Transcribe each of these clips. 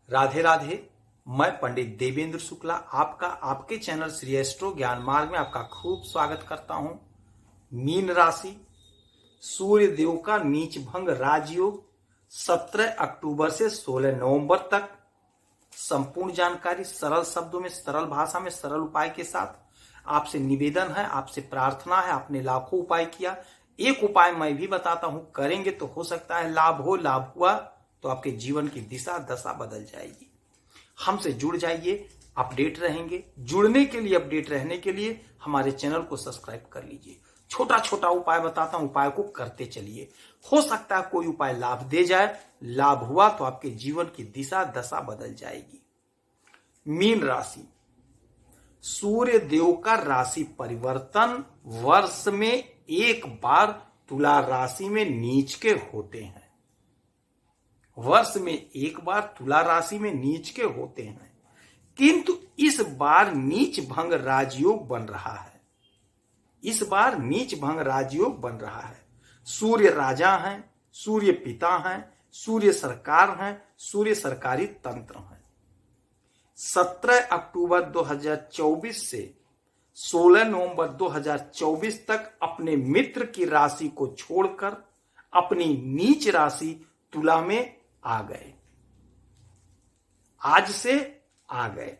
राधे राधे। मैं पंडित देवेंद्र शुक्ला आपका आपके चैनल श्री एस्ट्रो ज्ञान मार्ग में आपका खूब स्वागत करता हूं। मीन राशि, सूर्य देव का नीच भंग राजयोग 17 अक्टूबर से 16 नवंबर तक। संपूर्ण जानकारी सरल शब्दों में, सरल भाषा में, सरल उपाय के साथ। आपसे निवेदन है, आपसे प्रार्थना है। आपने लाखों उपाय किया, एक उपाय मैं भी बताता हूं, करेंगे तो हो सकता है लाभ हो। लाभ हुआ तो आपके जीवन की दिशा दशा बदल जाएगी। हमसे जुड़ जाइए, अपडेट रहेंगे। जुड़ने के लिए, अपडेट रहने के लिए हमारे चैनल को सब्सक्राइब कर लीजिए। छोटा छोटा उपाय बताता हूं, उपाय को करते चलिए। हो सकता है कोई उपाय लाभ दे जाए। लाभ हुआ तो आपके जीवन की दिशा दशा बदल जाएगी। मीन राशि, सूर्य देव का राशि परिवर्तन वर्ष में एक बार तुला राशि में नीच के होते हैं। वर्ष में एक बार तुला राशि में नीच के होते हैं, किंतु इस बार नीच भंग राजयोग बन रहा है। इस बार नीच भंग राजयोग बन रहा है। सूर्य राजा हैं, सूर्य पिता हैं, सूर्य सरकार हैं, सूर्य सरकारी तंत्र हैं। 17 अक्टूबर 2024 से 16 नवंबर 2024 तक अपने मित्र की राशि को छोड़कर अपनी नीच राशि तुला में आ गए। आज से आ गए।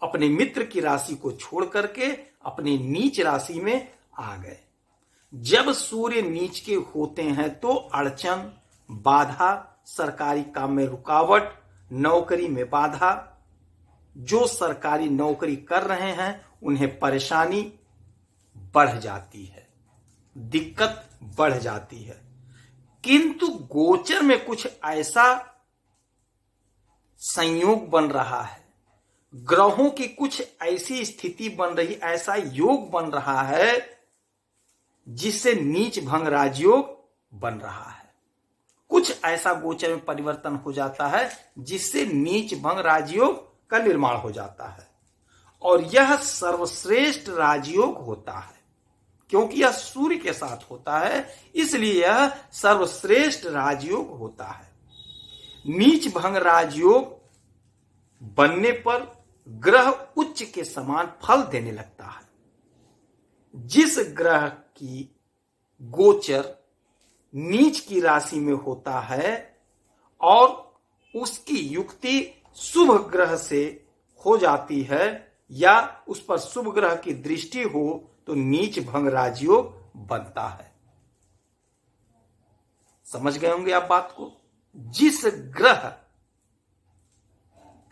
अपने मित्र की राशि को छोड़ करके अपनी नीच राशि में आ गए। जब सूर्य नीच के होते हैं तो अड़चन, बाधा, सरकारी काम में रुकावट, नौकरी में बाधा, जो सरकारी नौकरी कर रहे हैं उन्हें परेशानी बढ़ जाती है, दिक्कत बढ़ जाती है। किंतु गोचर में कुछ ऐसा संयोग बन रहा है, ग्रहों की कुछ ऐसी स्थिति बन रही, ऐसा योग बन रहा है जिससे नीच भंग राजयोग बन रहा है। कुछ ऐसा गोचर में परिवर्तन हो जाता है जिससे नीच भंग राजयोग का निर्माण हो जाता है। और यह सर्वश्रेष्ठ राजयोग होता है, क्योंकि यह सूर्य के साथ होता है, इसलिए यह सर्वश्रेष्ठ राजयोग होता है। नीच भंग राजयोग बनने पर ग्रह उच्च के समान फल देने लगता है। जिस ग्रह की गोचर नीच की राशि में होता है और उसकी युक्ति शुभ ग्रह से हो जाती है या उस पर शुभ ग्रह की दृष्टि हो तो नीच भंग राजयोग बनता है। समझ गए होंगे आप बात को। जिस ग्रह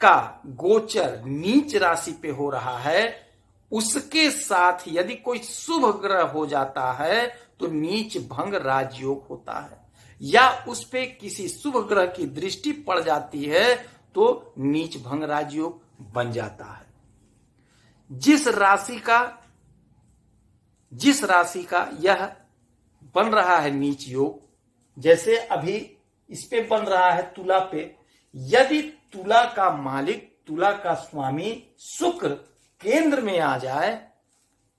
का गोचर नीच राशि पे हो रहा है उसके साथ यदि कोई शुभ ग्रह हो जाता है तो नीच भंग राजयोग होता है, या उस पे किसी शुभ ग्रह की दृष्टि पड़ जाती है तो नीच भंग राजयोग बन जाता है। जिस राशि का यह बन रहा है नीच योग, जैसे अभी इस पे बन रहा है तुला पे, यदि तुला का मालिक, तुला का स्वामी शुक्र केंद्र में आ जाए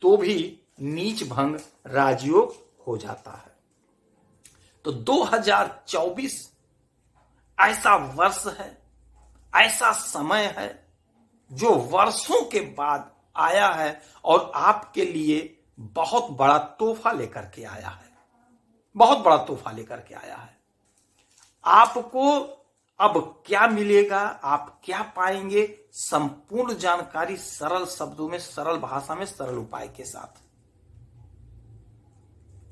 तो भी नीच भंग राजयोग हो जाता है। तो 2024 ऐसा वर्ष है, ऐसा समय है जो वर्षों के बाद आया है और आपके लिए बहुत बड़ा तोहफा लेकर के आया है। बहुत बड़ा तोहफा लेकर के आया है। आपको अब क्या मिलेगा, आप क्या पाएंगे, संपूर्ण जानकारी सरल शब्दों में, सरल भाषा में, सरल उपाय के साथ।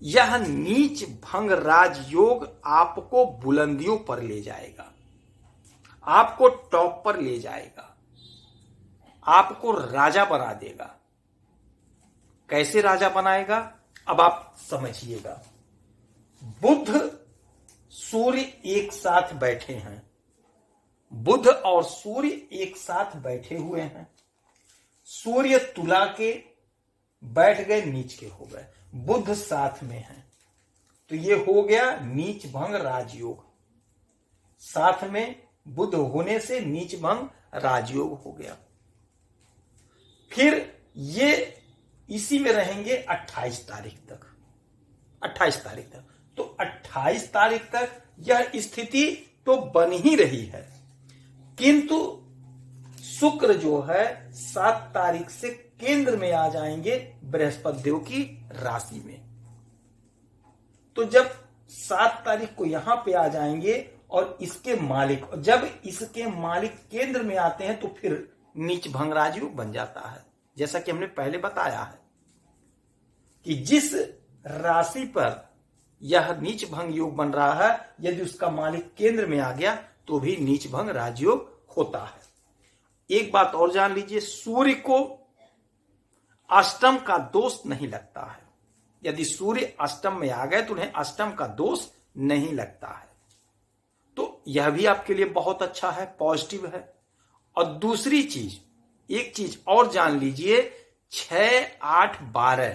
यह नीच भंग राजयोग आपको बुलंदियों पर ले जाएगा, आपको टॉप पर ले जाएगा, आपको राजा बना देगा। कैसे राजा बनाएगा अब आप समझिएगा। बुध सूर्य एक साथ बैठे हैं, बुध और सूर्य एक साथ बैठे हुए हैं। सूर्य तुला के बैठ गए, नीच के हो गए, बुध साथ में है, तो ये हो गया नीच भंग राजयोग। साथ में बुध होने से नीच भंग राजयोग हो गया। फिर ये इसी में रहेंगे 28 तारीख तक। 28 तारीख तक, तो 28 तारीख तक यह स्थिति तो बन ही रही है। किंतु शुक्र जो है 7 तारीख से केंद्र में आ जाएंगे बृहस्पति देव की राशि में। तो जब 7 तारीख को यहां पे आ जाएंगे और इसके मालिक, जब इसके मालिक केंद्र में आते हैं तो फिर नीच भंग राजयोग बन जाता है। जैसा कि हमने पहले बताया है कि जिस राशि पर यह नीच भंग योग बन रहा है, यदि उसका मालिक केंद्र में आ गया तो भी नीच भंग राजयोग होता है। एक बात और जान लीजिए, सूर्य को अष्टम का दोष नहीं लगता है। यदि सूर्य अष्टम में आ गए तो उन्हें अष्टम का दोष नहीं लगता है। तो यह भी आपके लिए बहुत अच्छा है, पॉजिटिव है। और दूसरी चीज, एक चीज और जान लीजिए, 6, 8, 12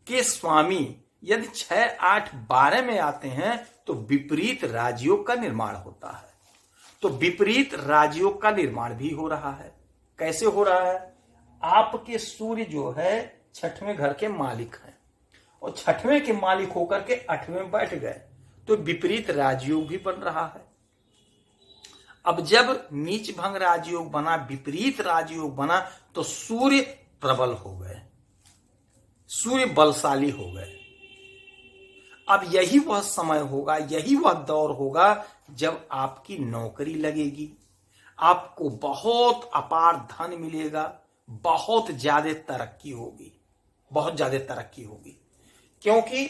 के स्वामी यदि 6, 8, 12 में आते हैं तो विपरीत राजयोग का निर्माण होता है। तो विपरीत राजयोग का निर्माण भी हो रहा है। कैसे हो रहा है? आपके सूर्य जो है 6वें घर के मालिक हैं और 6वें के मालिक होकर के 8वें में बैठ गए, तो विपरीत राजयोग भी बन रहा है। अब जब नीच भंग राजयोग बना, विपरीत राजयोग बना, तो सूर्य प्रबल हो गए, सूर्य बलशाली हो गए। अब यही वह समय होगा, यही वह दौर होगा जब आपकी नौकरी लगेगी, आपको बहुत अपार धन मिलेगा, बहुत ज्यादा तरक्की होगी, बहुत ज्यादा तरक्की होगी। क्योंकि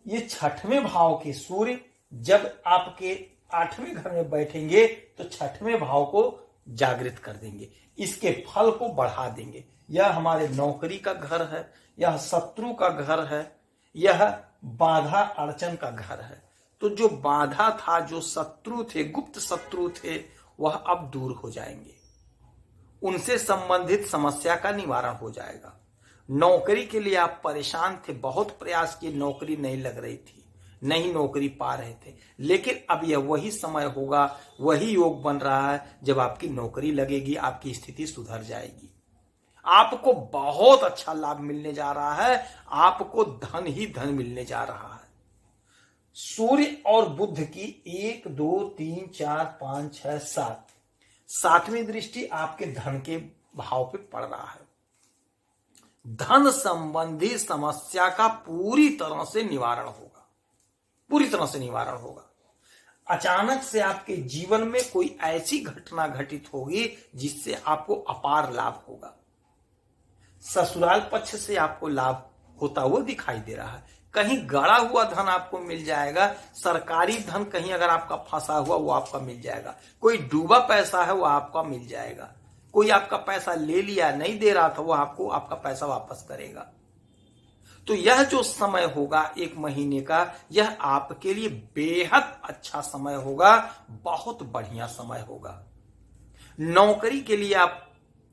ये 6वें भाव के सूर्य जब आपके 8वें घर में बैठेंगे तो 6वें भाव को जागृत कर देंगे, इसके फल को बढ़ा देंगे। यह हमारे नौकरी का घर है, यह शत्रु का घर है, यह बाधा अड़चन का घर है। तो जो बाधा था, जो शत्रु थे, गुप्त शत्रु थे, वह अब दूर हो जाएंगे, उनसे संबंधित समस्या का निवारण हो जाएगा। नौकरी के लिए आप परेशान थे, बहुत प्रयास किए, नौकरी नहीं लग रही थी, नहीं नौकरी पा रहे थे, लेकिन अब यह वही समय होगा, वही योग बन रहा है जब आपकी नौकरी लगेगी, आपकी स्थिति सुधर जाएगी, आपको बहुत अच्छा लाभ मिलने जा रहा है, आपको धन ही धन मिलने जा रहा है। सूर्य और बुध की 1, 2, 3, 4, 5, 6, 7 7वीं दृष्टि आपके धन के भाव पे पड़ रहा है। धन संबंधी समस्या का पूरी तरह से निवारण होगा, पूरी तरह से निवारण होगा। अचानक से आपके जीवन में कोई ऐसी घटना घटित होगी जिससे आपको अपार लाभ होगा। ससुराल पक्ष से आपको लाभ होता हुआ दिखाई दे रहा है, कहीं गड़ा हुआ धन आपको मिल जाएगा, सरकारी धन कहीं अगर आपका फंसा हुआ वो आपका मिल जाएगा, कोई डूबा पैसा है वो आपका मिल जाएगा, कोई आपका पैसा ले लिया नहीं दे रहा था वो आपको आपका पैसा वापस करेगा। तो यह जो समय होगा 1 महीने का, यह आपके लिए बेहद अच्छा समय होगा, बहुत बढ़िया समय होगा। नौकरी के लिए आप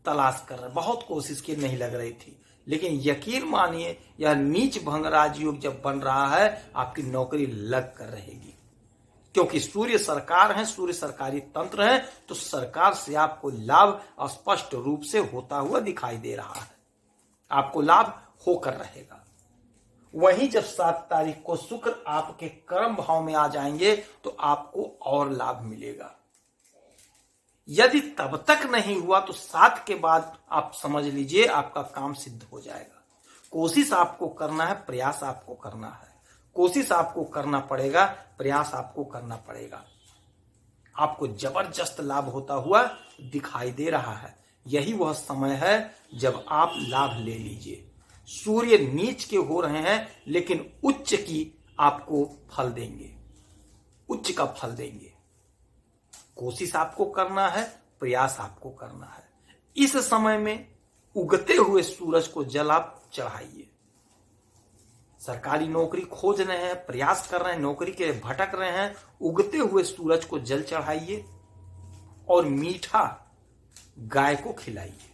तलाश कर रहे, बहुत कोशिश की, नहीं लग रही थी, लेकिन यकीन मानिए यह नीच भंग राजयोग जब बन रहा है आपकी नौकरी लग कर रहेगी। क्योंकि सूर्य सरकार है, सूर्य सरकारी तंत्र है, तो सरकार से आपको लाभ स्पष्ट रूप से होता हुआ दिखाई दे रहा है, आपको लाभ होकर रहेगा। वहीं जब 7 तारीख को शुक्र आपके कर्म भाव में आ जाएंगे तो आपको और लाभ मिलेगा। यदि तब तक नहीं हुआ तो 7 के बाद आप समझ लीजिए आपका काम सिद्ध हो जाएगा। कोशिश आपको करना है, प्रयास आपको करना है, कोशिश आपको करना पड़ेगा, प्रयास आपको करना पड़ेगा। आपको जबरदस्त लाभ होता हुआ दिखाई दे रहा है। यही वह समय है जब आप लाभ ले लीजिए। सूर्य नीच के हो रहे हैं लेकिन उच्च की आपको फल देंगे, उच्च का फल देंगे। कोशिश आपको करना है, प्रयास आपको करना है। इस समय में उगते हुए सूरज को जल आप चढ़ाइए। सरकारी नौकरी खोज रहे हैं, प्रयास कर रहे हैं, नौकरी के भटक रहे हैं, उगते हुए सूरज को जल चढ़ाइए और मीठा गाय को खिलाइए,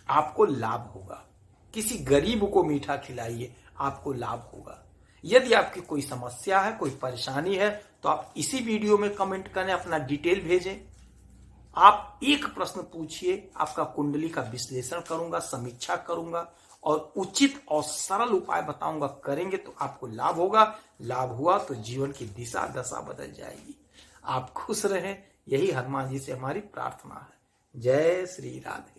आपको लाभ होगा। किसी गरीब को मीठा खिलाइए, आपको लाभ होगा। यदि आपकी कोई समस्या है, कोई परेशानी है, तो आप इसी वीडियो में कमेंट करें, अपना डिटेल भेजें। आप एक प्रश्न पूछिए, आपका कुंडली का विश्लेषण करूंगा, समीक्षा करूंगा और उचित और सरल उपाय बताऊंगा। करेंगे तो आपको लाभ होगा, लाभ हुआ तो जीवन की दिशा दशा बदल जाएगी। आप खुश रहें, यही हनुमान जी से हमारी प्रार्थना है। जय श्री राधे।